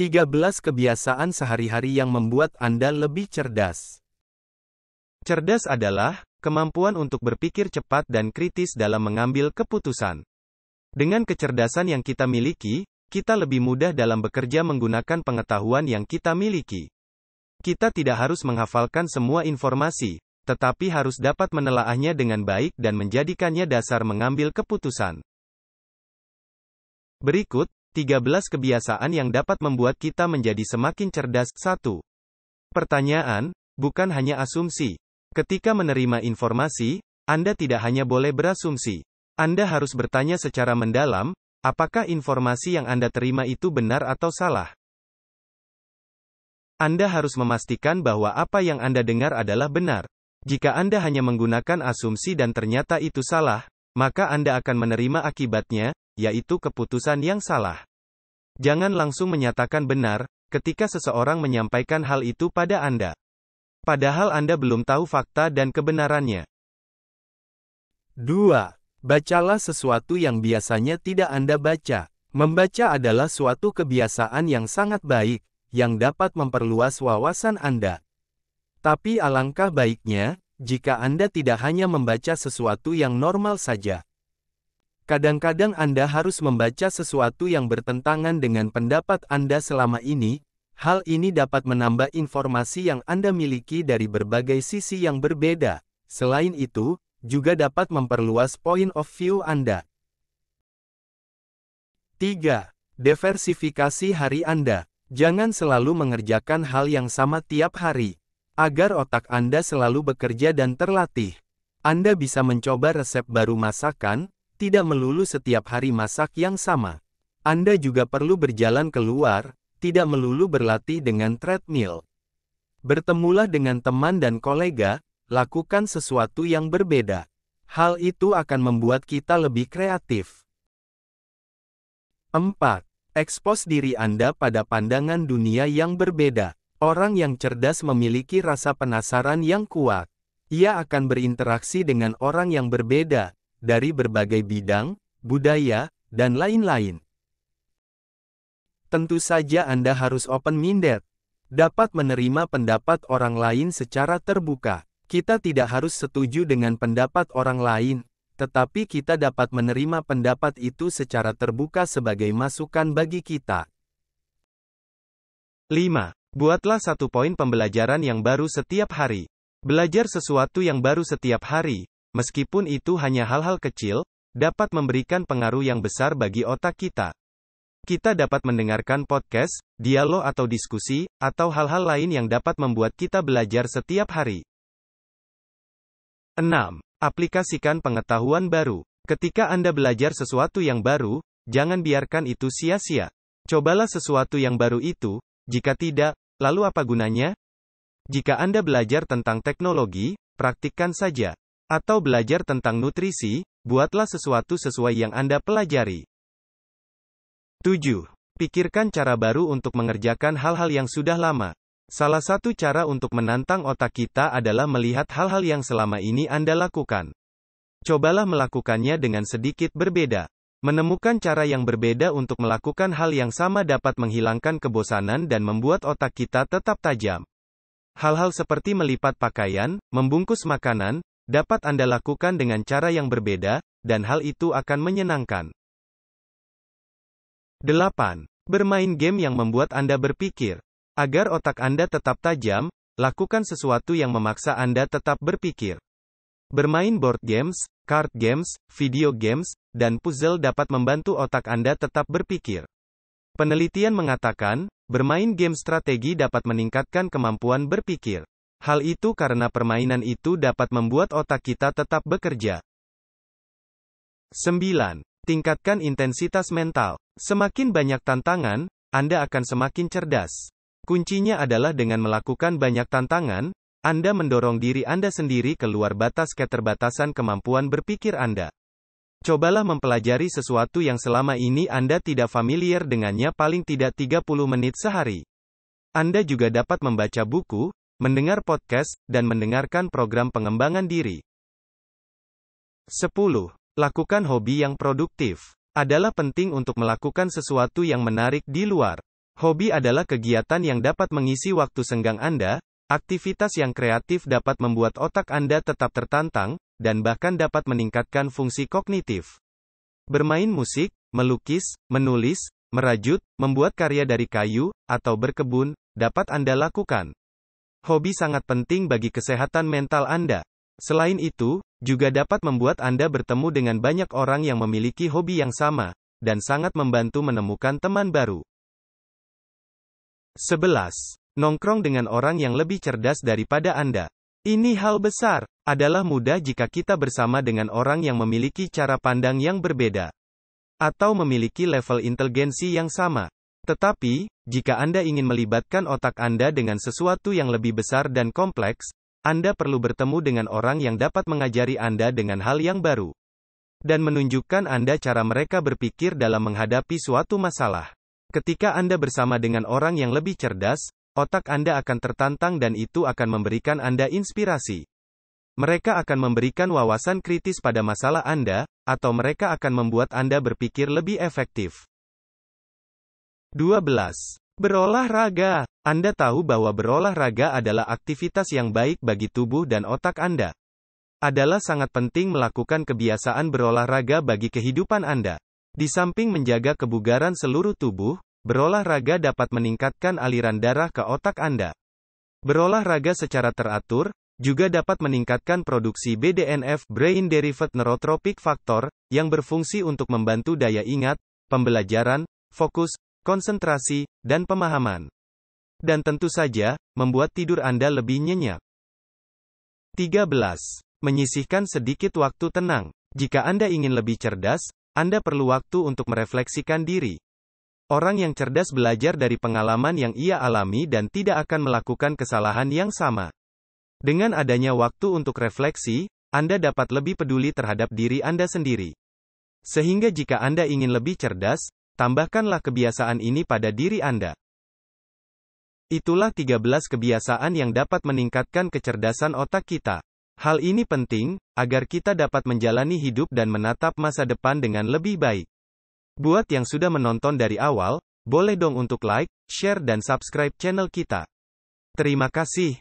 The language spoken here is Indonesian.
13 kebiasaan sehari-hari yang membuat Anda lebih cerdas. Cerdas adalah kemampuan untuk berpikir cepat dan kritis dalam mengambil keputusan. Dengan kecerdasan yang kita miliki, kita lebih mudah dalam bekerja menggunakan pengetahuan yang kita miliki. Kita tidak harus menghafalkan semua informasi, tetapi harus dapat menelaahnya dengan baik dan menjadikannya dasar mengambil keputusan. Berikut 13 kebiasaan yang dapat membuat kita menjadi semakin cerdas. 1. Pertanyaan, bukan hanya asumsi. Ketika menerima informasi, Anda tidak hanya boleh berasumsi. Anda harus bertanya secara mendalam, apakah informasi yang Anda terima itu benar atau salah? Anda harus memastikan bahwa apa yang Anda dengar adalah benar. Jika Anda hanya menggunakan asumsi dan ternyata itu salah, maka Anda akan menerima akibatnya, yaitu keputusan yang salah. Jangan langsung menyatakan benar, ketika seseorang menyampaikan hal itu pada Anda. Padahal Anda belum tahu fakta dan kebenarannya. 2. Bacalah sesuatu yang biasanya tidak Anda baca. Membaca adalah suatu kebiasaan yang sangat baik, yang dapat memperluas wawasan Anda. Tapi alangkah baiknya, jika Anda tidak hanya membaca sesuatu yang normal saja. Kadang-kadang Anda harus membaca sesuatu yang bertentangan dengan pendapat Anda selama ini. Hal ini dapat menambah informasi yang Anda miliki dari berbagai sisi yang berbeda. Selain itu, juga dapat memperluas point of view Anda. 3. Diversifikasi hari Anda. Jangan selalu mengerjakan hal yang sama tiap hari. Agar otak Anda selalu bekerja dan terlatih, Anda bisa mencoba resep baru masakan, tidak melulu setiap hari masak yang sama. Anda juga perlu berjalan keluar, tidak melulu berlatih dengan treadmill. Bertemulah dengan teman dan kolega, lakukan sesuatu yang berbeda. Hal itu akan membuat kita lebih kreatif. 4. Ekspos diri Anda pada pandangan dunia yang berbeda. Orang yang cerdas memiliki rasa penasaran yang kuat. Ia akan berinteraksi dengan orang yang berbeda, dari berbagai bidang, budaya, dan lain-lain. Tentu saja Anda harus open-minded. Dapat menerima pendapat orang lain secara terbuka. Kita tidak harus setuju dengan pendapat orang lain, tetapi kita dapat menerima pendapat itu secara terbuka sebagai masukan bagi kita. 5. Buatlah satu poin pembelajaran yang baru setiap hari. Belajar sesuatu yang baru setiap hari, meskipun itu hanya hal-hal kecil, dapat memberikan pengaruh yang besar bagi otak kita. Kita dapat mendengarkan podcast, dialog atau diskusi, atau hal-hal lain yang dapat membuat kita belajar setiap hari. 6. Aplikasikan pengetahuan baru. Ketika Anda belajar sesuatu yang baru, jangan biarkan itu sia-sia. Cobalah sesuatu yang baru itu. Jika tidak, lalu apa gunanya? Jika Anda belajar tentang teknologi, praktikkan saja. Atau belajar tentang nutrisi, buatlah sesuatu sesuai yang Anda pelajari. 7. Pikirkan cara baru untuk mengerjakan hal-hal yang sudah lama. Salah satu cara untuk menantang otak kita adalah melihat hal-hal yang selama ini Anda lakukan. Cobalah melakukannya dengan sedikit berbeda. Menemukan cara yang berbeda untuk melakukan hal yang sama dapat menghilangkan kebosanan dan membuat otak kita tetap tajam. Hal-hal seperti melipat pakaian, membungkus makanan, dapat Anda lakukan dengan cara yang berbeda, dan hal itu akan menyenangkan. 8. Bermain game yang membuat Anda berpikir. Agar otak Anda tetap tajam, lakukan sesuatu yang memaksa Anda tetap berpikir. Bermain board games, card games, video games, dan puzzle dapat membantu otak Anda tetap berpikir. Penelitian mengatakan, bermain game strategi dapat meningkatkan kemampuan berpikir. Hal itu karena permainan itu dapat membuat otak kita tetap bekerja. 9. Tingkatkan intensitas mental. Semakin banyak tantangan, Anda akan semakin cerdas. Kuncinya adalah dengan melakukan banyak tantangan, Anda mendorong diri Anda sendiri keluar batas keterbatasan kemampuan berpikir Anda. Cobalah mempelajari sesuatu yang selama ini Anda tidak familiar dengannya paling tidak 30 menit sehari. Anda juga dapat membaca buku, mendengar podcast, dan mendengarkan program pengembangan diri. 10. Lakukan hobi yang produktif. Adalah penting untuk melakukan sesuatu yang menarik di luar. Hobi adalah kegiatan yang dapat mengisi waktu senggang Anda. Aktivitas yang kreatif dapat membuat otak Anda tetap tertantang, dan bahkan dapat meningkatkan fungsi kognitif. Bermain musik, melukis, menulis, merajut, membuat karya dari kayu, atau berkebun, dapat Anda lakukan. Hobi sangat penting bagi kesehatan mental Anda. Selain itu, juga dapat membuat Anda bertemu dengan banyak orang yang memiliki hobi yang sama, dan sangat membantu menemukan teman baru. 11. Nongkrong dengan orang yang lebih cerdas daripada Anda. Ini hal besar. Adalah mudah jika kita bersama dengan orang yang memiliki cara pandang yang berbeda. Atau memiliki level inteligensi yang sama. Tetapi, jika Anda ingin melibatkan otak Anda dengan sesuatu yang lebih besar dan kompleks, Anda perlu bertemu dengan orang yang dapat mengajari Anda dengan hal yang baru. Dan menunjukkan Anda cara mereka berpikir dalam menghadapi suatu masalah. Ketika Anda bersama dengan orang yang lebih cerdas, otak Anda akan tertantang dan itu akan memberikan Anda inspirasi. Mereka akan memberikan wawasan kritis pada masalah Anda, atau mereka akan membuat Anda berpikir lebih efektif. 12. Berolahraga. Anda tahu bahwa berolahraga adalah aktivitas yang baik bagi tubuh dan otak Anda. Adalah sangat penting melakukan kebiasaan berolahraga bagi kehidupan Anda. Di samping menjaga kebugaran seluruh tubuh, berolahraga dapat meningkatkan aliran darah ke otak Anda. Berolahraga secara teratur juga dapat meningkatkan produksi BDNF, Brain Derived Neurotrophic Factor, yang berfungsi untuk membantu daya ingat, pembelajaran, fokus, konsentrasi, dan pemahaman. Dan tentu saja, membuat tidur Anda lebih nyenyak. 13. Menyisihkan sedikit waktu tenang. Jika Anda ingin lebih cerdas, Anda perlu waktu untuk merefleksikan diri. Orang yang cerdas belajar dari pengalaman yang ia alami dan tidak akan melakukan kesalahan yang sama. Dengan adanya waktu untuk refleksi, Anda dapat lebih peduli terhadap diri Anda sendiri. Sehingga jika Anda ingin lebih cerdas, tambahkanlah kebiasaan ini pada diri Anda. Itulah 13 kebiasaan yang dapat meningkatkan kecerdasan otak kita. Hal ini penting, agar kita dapat menjalani hidup dan menatap masa depan dengan lebih baik. Buat yang sudah menonton dari awal, boleh dong untuk like, share dan subscribe channel kita. Terima kasih.